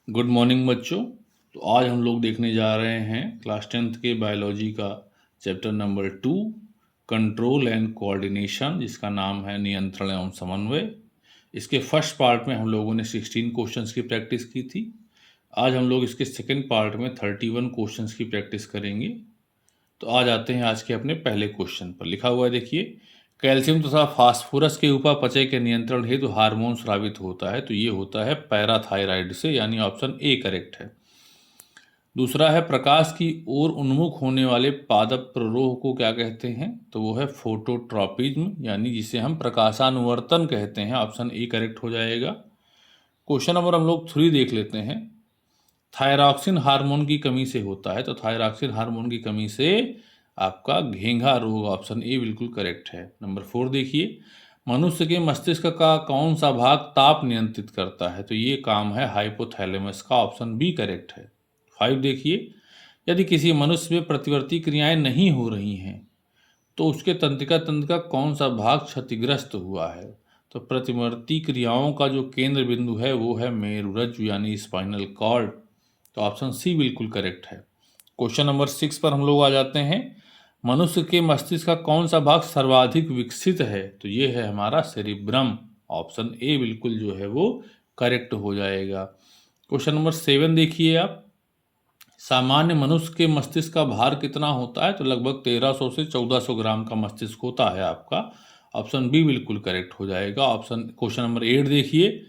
Good morning बच्चों। तो आज हम लोग देखने जा रहे हैं क्लास 10th के बायोलॉजी का chapter number 2, control and coordination, जिसका नाम है नियंत्रण एवं समन्वय। इसके फर्स्ट पार्ट में हम लोगों ने 16 क्वेश्चंस की प्रैक्टिस की थी। आज हम लोग इसके सेकंड पार्ट में 31 क्वेश्चंस की प्रैक्टिस करेंगे। तो आज आते हैं आज के अपने पहले क्वेश्चन पर। लिखा हुआ है, देखिए, कैल्शियम तथा फास्फोरस के उपापचय के नियंत्रण हेतु हार्मोन स्रावित होता है। तो ये होता है पैराथायराइड से, यानी ऑप्शन ए करेक्ट है। दूसरा है, प्रकाश की ओर उन्मुख होने वाले पादप प्ररोह को क्या कहते हैं? तो वो है फोटोट्रॉपिज्म, यानी जिसे हम प्रकाशानुवर्तन कहते हैं। ऑप्शन ए करेक्ट हो जाएगा। क्वेश्चन नंबर हम लोग 3 देख लेते हैं। थायरॉक्सिन हार्मोन की कमी से होता है। तो थायरॉक्सिन हार्मोन की कमी से आपका घेंघा रोग, ऑप्शन ए बिल्कुल करेक्ट है। नंबर 4 देखिए, मनुष्य के मस्तिष्क का कौन सा भाग ताप नियंत्रित करता है? तो ये काम है हाइपोथैलेमस का, ऑप्शन बी करेक्ट है। 5 देखिए, यदि किसी मनुष्य में प्रतिवर्ती क्रियाएं नहीं हो रही हैं तो उसके तंत्रिका तंत्र का कौन सा भाग क्षतिग्रस्त हुआ है? तो प्रतिवर्ती क्रियाओं का जो केंद्र बिंदु है वो है मेरुरज्जु, यानी स्पाइनल कॉर्ड। तो ऑप्शन सी बिल्कुल करेक्ट है। क्वेश्चन नंबर 6 पर हम लोग आ जाते हैं। मनुष्य के मस्तिष्क का कौन सा भाग सर्वाधिक विकसित है? तो ये है हमारा सेरिब्रम। ऑप्शन ए बिल्कुल जो है वो करेक्ट हो जाएगा। क्वेश्चन नंबर 7 देखिए आप। सामान्य मनुष्य के मस्तिष्क का भार कितना होता है? तो लगभग 1300 से 1400 ग्राम का मस्तिष्क होता है आपका। ऑप्शन बी बिल्कुल करेक्ट हो जाएगा। क्वेश्चन नंबर 8 देखिए,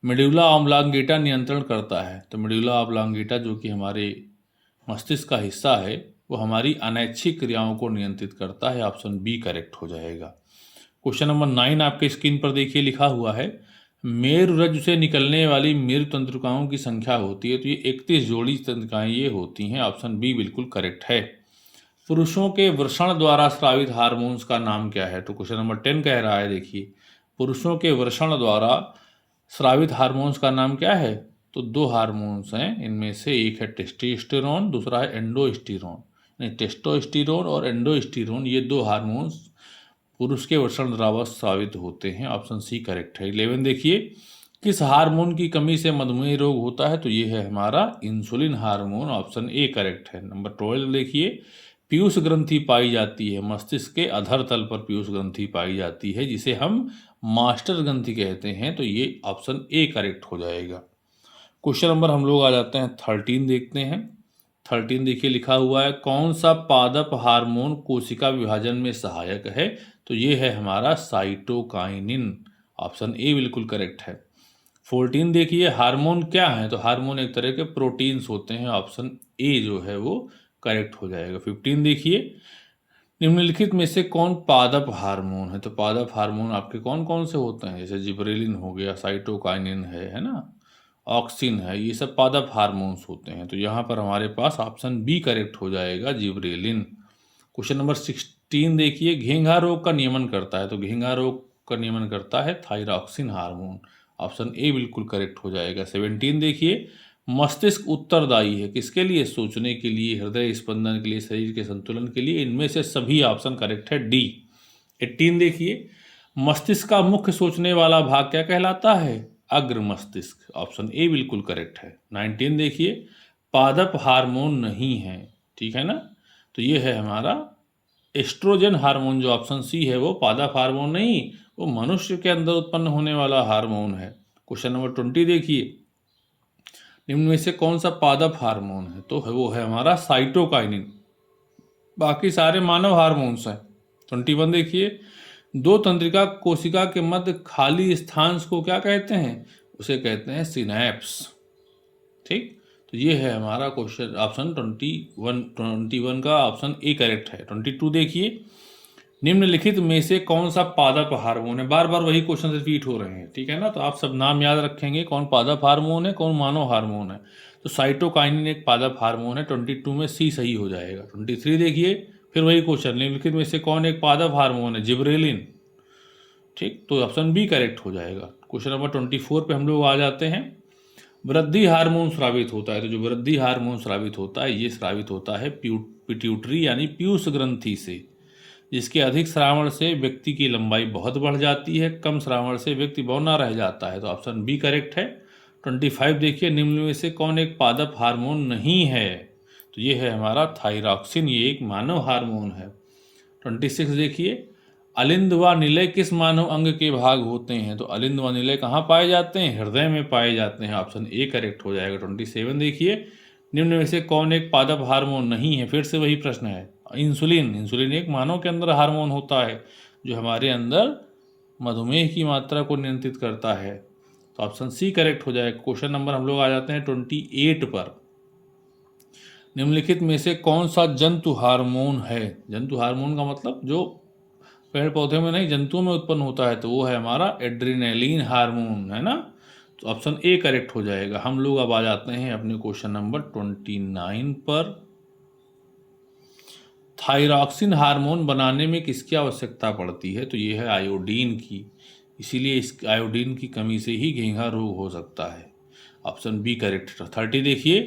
मेडुला ऑब्लांगेटा नियंत्रण करता है। तो मेडुला ऑब्लांगेटा जो कि हमारे मस्तिष्क का हिस्सा है वो हमारी अनैच्छिक क्रियाओं को नियंत्रित करता है। ऑप्शन बी करेक्ट हो जाएगा। क्वेश्चन नंबर 9 आपके स्क्रीन पर देखिए, लिखा हुआ है, मेरुरज्जु से निकलने वाली मेरु तंत्रिकाओं की संख्या होती है। तो ये 31 जोड़ी तंत्रिकाएं ये होती हैं। ऑप्शन बी बिल्कुल करेक्ट है। पुरुषों के वृषण द्वारा स्रावित हार्मोन्स का नाम क्या है? तो क्वेश्चन नंबर 10 कह रहा है, देखिए, पुरुषों के वृषण द्वारा स्रावित हार्मोन्स का नाम क्या है? तो 2 हार्मोन्स हैं, इनमें से एक है टेस्टोस्टेरोन, दूसरा है एंडोस्टेरोन। नहीं, टेस्टोस्टेरोन और एंडोस्टेरोन ये 2 हार्मोन्स पुरुष के वृषण द्वारा स्रावित होते हैं। ऑप्शन सी करेक्ट है। 11 देखिए, किस हार्मोन की कमी से मधुमेह रोग होता है? तो ये है हमारा insulin hormone. Option A correct है। नंबर 12 देखिए, पीयूष ग्रंथि पाई जाती है मस्तिष्क के अधर तल पर, पीयूष ग्रंथि पाई जाती है जिसे हम मास्टर ग्रंथि कहते हैं। तो ये ऑप्शन ए करेक्ट हो जाएगा। क्वेश्चन नंबर हम लोग आ जाते हैं 13 देखते हैं। 13 देखिए, लिखा हुआ है, कौन सा पादप हार्मोन कोशिका विभाजन में सहायक है? तो ये है हमारा साइटोकाइनिन। ऑप्शन ए बिल्कुल करेक्ट है। 14 देखिए, हार्मोन क्या है? तो हार्मोन एक तरह के प्रोटीन्स होते हैं। ऑप्शन ए जो है वो करेक्ट हो जाएगा। 15 देखिए, निम्नलिखित में से कौन पादप हार्मोन है? तो पादप हार्मोन आपके कौन कौन से होते हैं? जैसे जिबरेलिन हो गया, साइटोकाइनिन है ना, ऑक्सिन है, ये सब पादप हार्मोन्स होते हैं। तो यहाँ पर हमारे पास ऑप्शन बी करेक्ट हो जाएगा, जिबरेलिन। क्वेश्चन नंबर 16 देखिए, घेंघा रोग का नियमन करता है। तो घेंघा रोग का नियमन करता है थायरॉक्सिन हार्मोन। ऑप्शन ए बिल्कुल करेक्ट हो जाएगा। 17 देखिए, मस्तिष्क उत्तरदायी है किसके लिए? सोचने के लिए, हृदय स्पंदन के लिए, शरीर के संतुलन के लिए। इनमें से सभी ऑप्शन करेक्ट है, डी। 18 देखिए, मस्तिष्क का मुख्य सोचने वाला भाग क्या कहलाता है? अग्र मस्तिष्क। ऑप्शन ए बिल्कुल करेक्ट है। 19 देखिए, पादप हार्मोन नहीं है, ठीक है ना। तो ये है हमारा एस्ट्रोजन हार्मोन, जो ऑप्शन सी है वो पादप हार्मोन नहीं, वो मनुष्य के अंदर उत्पन्न होने वाला हार्मोन है। क्वेश्चन नंबर 20 देखिए, निम्न में से कौन सा पादप हार्मोन है? तो वो है हमारा साइटोकाइनिन। बाकी सारे मानव हार्मोन्स हैं। 21 देखिए, दो तंत्रिका कोशिका के मध्य खाली स्थान को क्या कहते हैं? उसे कहते हैं सिनैप्स। ठीक, तो ये है हमारा क्वेश्चन, ऑप्शन 21 का ऑप्शन ए करेक्ट है। 22 देखिए, निम्नलिखित में से कौन सा पादप हार्मोन है? बार बार वही क्वेश्चन रिपीट हो रहे हैं, ठीक है ना। तो आप सब नाम याद रखेंगे, कौन पादप हार्मोन है, कौन मानव हार्मोन है। तो साइटोकाइनिन एक पादप हार्मोन है। 22 में सी सही हो जाएगा। 23 देखिए, फिर वही क्वेश्चन, निम्नलिखित में से कौन एक पादप हार्मोन है? जिब्रेलिन। ठीक, तो ऑप्शन बी करेक्ट हो जाएगा। क्वेश्चन नंबर 24 पे हम लोग आ जाते हैं। वृद्धि हार्मोन स्रावित होता है। तो जो वृद्धि हार्मोन स्रावित होता है ये स्रावित होता है पिट्यूटरी यानी पीयूष ग्रंथि से, जिसके अधिक श्रावण से व्यक्ति की लंबाई बहुत बढ़ जाती है, कम श्रावण से व्यक्ति बौना रह जाता है। तो ऑप्शन बी करेक्ट है। 25 देखिए, निम्न में से कौन एक पादप हार्मोन नहीं है? तो ये है हमारा थायरॉक्सिन, ये एक मानव हार्मोन है। 26 देखिए, अलिंद व निलय किस मानव अंग के भाग होते हैं? तो अलिंद व निलय कहाँ पाए जाते हैं? हृदय में पाए जाते हैं। ऑप्शन ए करेक्ट हो जाएगा। 27 देखिए, निम्न में से कौन एक पादप हार्मोन नहीं है? फिर से वही प्रश्न है। इंसुलिन, इंसुलिन एक मानव के अंदर हार्मोन होता है जो हमारे अंदर मधुमेह की मात्रा को नियंत्रित करता है। तो ऑप्शन सी करेक्ट हो जाएगा। क्वेश्चन नंबर हम लोग आ जाते हैं 28 पर। निम्नलिखित में से कौन सा जंतु हार्मोन है? जंतु हार्मोन का मतलब जो पेड़ पौधे में नहीं, जंतुओं में उत्पन्न होता है, तो वो है हमारा एड्रेनालिन हार्मोन, है ना। तो ऑप्शन ए करेक्ट हो जाएगा। हम लोग अब आ जाते हैं अपने क्वेश्चन नंबर 29 पर। थायरॉक्सिन हार्मोन बनाने में किसकी आवश्यकता पड़ती है? तो ये है आयोडीन की। इसीलिए इस आयोडीन की कमी से ही घेंघा रोग हो सकता है। Option B correct. 30 देखिए,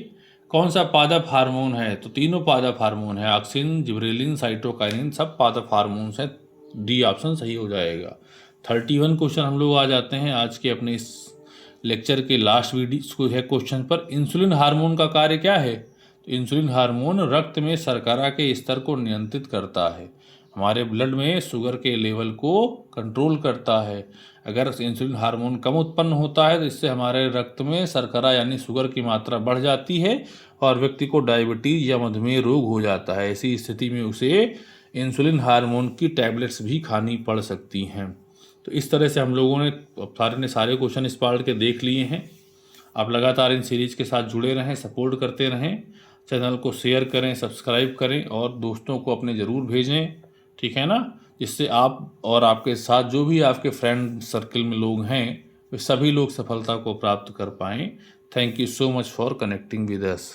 कौन सा पादप हार्मोन है? तो तीनों पादप हार्मोन है, ऑक्सिन, जिब्रेलिन, साइटोकाइनिन, सब पादप हार्मोन्स हैं। डी ऑप्शन सही हो जाएगा। 31 क्वेश्चन हम लोग आ जाते हैं आज के अपने इस लेक्चर के लास्ट वीडियो है क्वेश्चन पर। इंसुलिन हार्मोन का कार्य क्या है? तो इंसुलिन हार्मोन रक्त में शर्करा के स्तर को नियंत्रित करता है, हमारे ब्लड में शुगर के लेवल को कंट्रोल करता है। अगर इंसुलिन हार्मोन कम उत्पन्न होता है तो इससे हमारे रक्त में शर्करा यानी शुगर की मात्रा बढ़ जाती है और व्यक्ति को डायबिटीज या मधुमेह रोग हो जाता है। ऐसी स्थिति में उसे इंसुलिन हार्मोन की टैबलेट्स भी खानी पड़ सकती हैं। तो इस तरह से हम लोगों ने सारे क्वेश्चन इस पार्ट के देख लिए हैं। आप लगातार इन सीरीज के साथ जुड़े रहें, सपोर्ट करते रहें, चैनल को शेयर करें, सब्सक्राइब करें और दोस्तों को अपने ज़रूर भेजें, ठीक है ना, जिससे आप और आपके साथ जो भी आपके फ्रेंड सर्कल में लोग हैं वे सभी लोग सफलता को प्राप्त कर पाएँ। Thank you so much for connecting with us.